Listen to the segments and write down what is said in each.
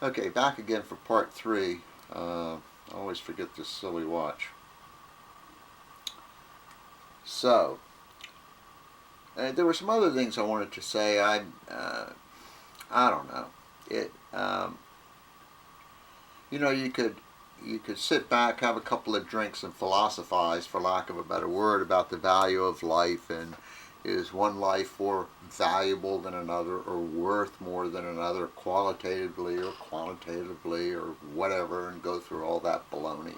Okay, back again for part 3. I always forget this silly watch. So, there were some other things I wanted to say. I don't know. It, you could sit back, have a couple of drinks, and philosophize, for lack of a better word, about the value of life, and is one life more valuable than another, or worth more than another, qualitatively or quantitatively, or whatever, and go through all that baloney.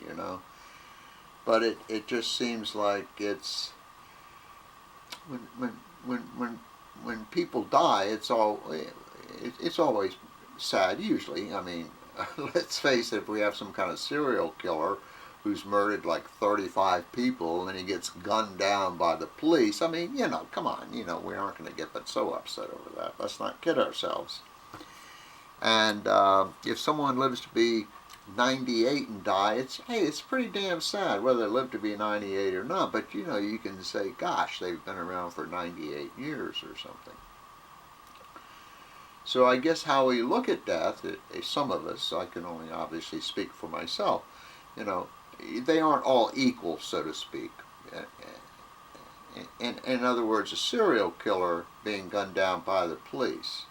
But it just seems like it's when when when people die, it's always sad. Usually, I mean, let's face it, if we have some kind of serial killer who's murdered like 35 people and then he gets gunned down by the police, I mean, come on, we aren't going to get but so upset over that. Let's not kid ourselves. And if someone lives to be 98 and die, it's pretty damn sad whether they live to be 98 or not. But you can say, gosh, they've been around for 98 years or something. So I guess how we look at death, some of us, I can only obviously speak for myself, they aren't all equal, so to speak. In other words, a serial killer being gunned down by the police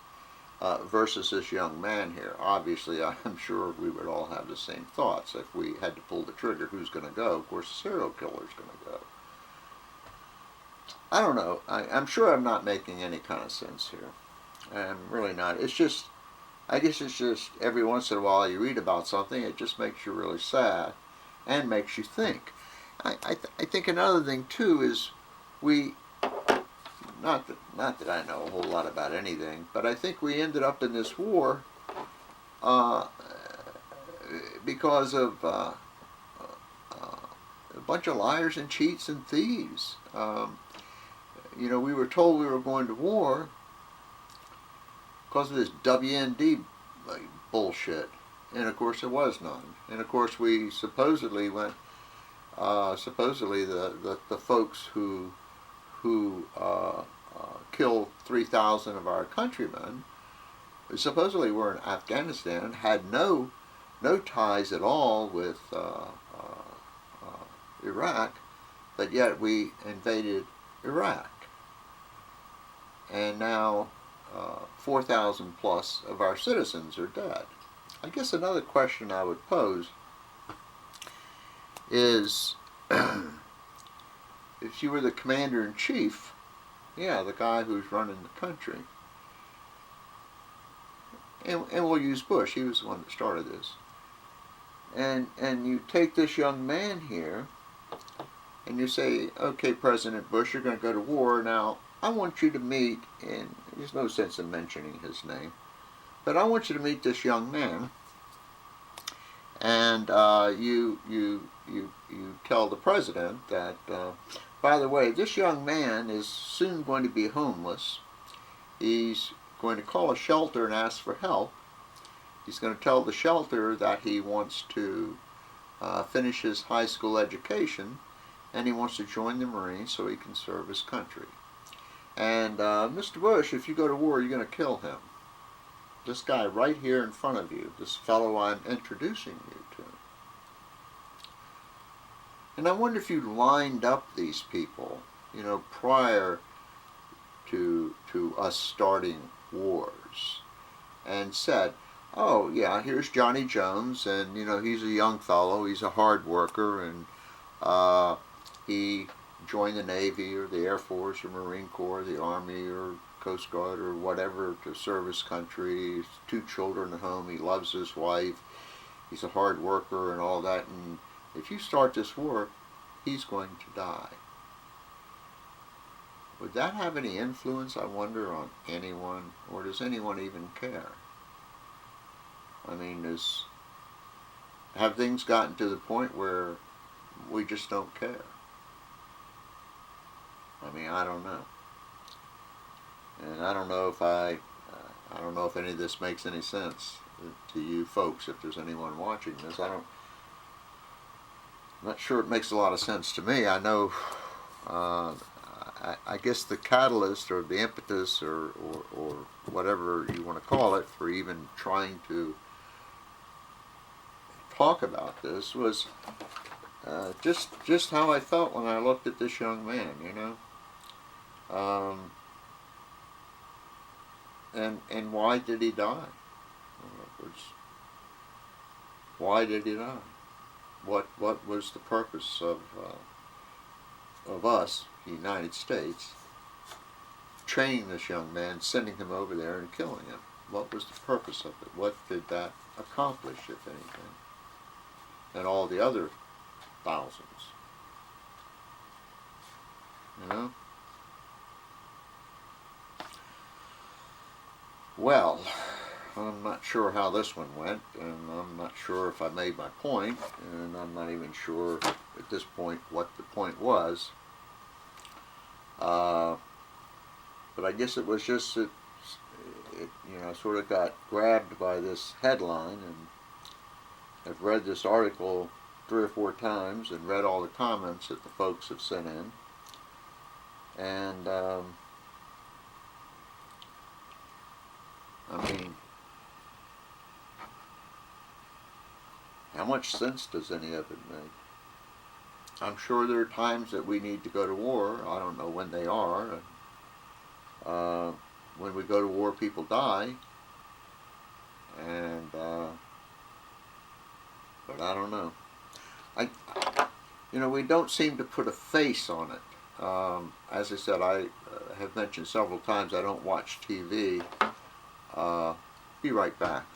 versus this young man here. Obviously, I'm sure we would all have the same thoughts. If we had to pull the trigger, who's going to go? Of course, the serial killer's going to go. I don't know. I'm sure I'm not making any kind of sense here. I'm really not. I guess it's just every once in a while you read about something, it just makes you really sad and makes you think. I think another thing too is we, not that I know a whole lot about anything, but I think we ended up in this war because of a bunch of liars and cheats and thieves. We were told we were going to war because of this WND bullshit, and of course there was none. And of course we supposedly went. Supposedly the folks who killed 3,000 of our countrymen supposedly were in Afghanistan, had no ties at all with Iraq, but yet we invaded Iraq, and now 4,000 plus of our citizens are dead. I guess another question I would pose is, if you were the commander-in-chief, the guy who's running the country, and we'll use Bush, he was the one that started this, and you take this young man here, and you say, okay, President Bush, you're going to go to war. Now, I want you to meet, and there's no sense in mentioning his name, but I want you to meet this young man, and you tell the president that, by the way, this young man is soon going to be homeless. He's going to call a shelter and ask for help. He's going to tell the shelter that he wants to finish his high school education, and he wants to join the Marines so he can serve his country. And Mr. Bush, if you go to war, you're going to kill him. This guy right here in front of you, this fellow I'm introducing you to. And I wonder if you lined up these people, prior to us starting wars, and said, oh yeah, here's Johnny Jones, and he's a young fellow, he's a hard worker, and he joined the Navy or the Air Force or Marine Corps, the Army or Coast Guard or whatever to serve his country. He's 2 children at home, he loves his wife, he's a hard worker and all that, and if you start this war, he's going to die. Would that have any influence, I wonder, on anyone, or does anyone even care? I mean, have things gotten to the point where we just don't care? I mean, I don't know. And I don't know if any of this makes any sense to you folks, if there's anyone watching this. I'm not sure it makes a lot of sense to me. I know, I guess the catalyst or the impetus or whatever you want to call it for even trying to talk about this was just how I felt when I looked at this young man, you know. And why did he die? Why did he die? What was the purpose of us, the United States, training this young man, sending him over there and killing him? What was the purpose of it? What did that accomplish, if anything? And all the other thousands, you know? Well, I'm not sure how this one went, and I'm not sure if I made my point, and I'm not even sure at this point what the point was. But I guess it was just that it, you know, sort of got grabbed by this headline, and I've read this article 3 or 4 times and read all the comments that the folks have sent in, and I mean, how much sense does any of it make? I'm sure there are times that we need to go to war. I don't know when they are. When we go to war, people die, and but I don't know. You know, we don't seem to put a face on it. As I said, I have mentioned several times I don't watch TV. Be right back.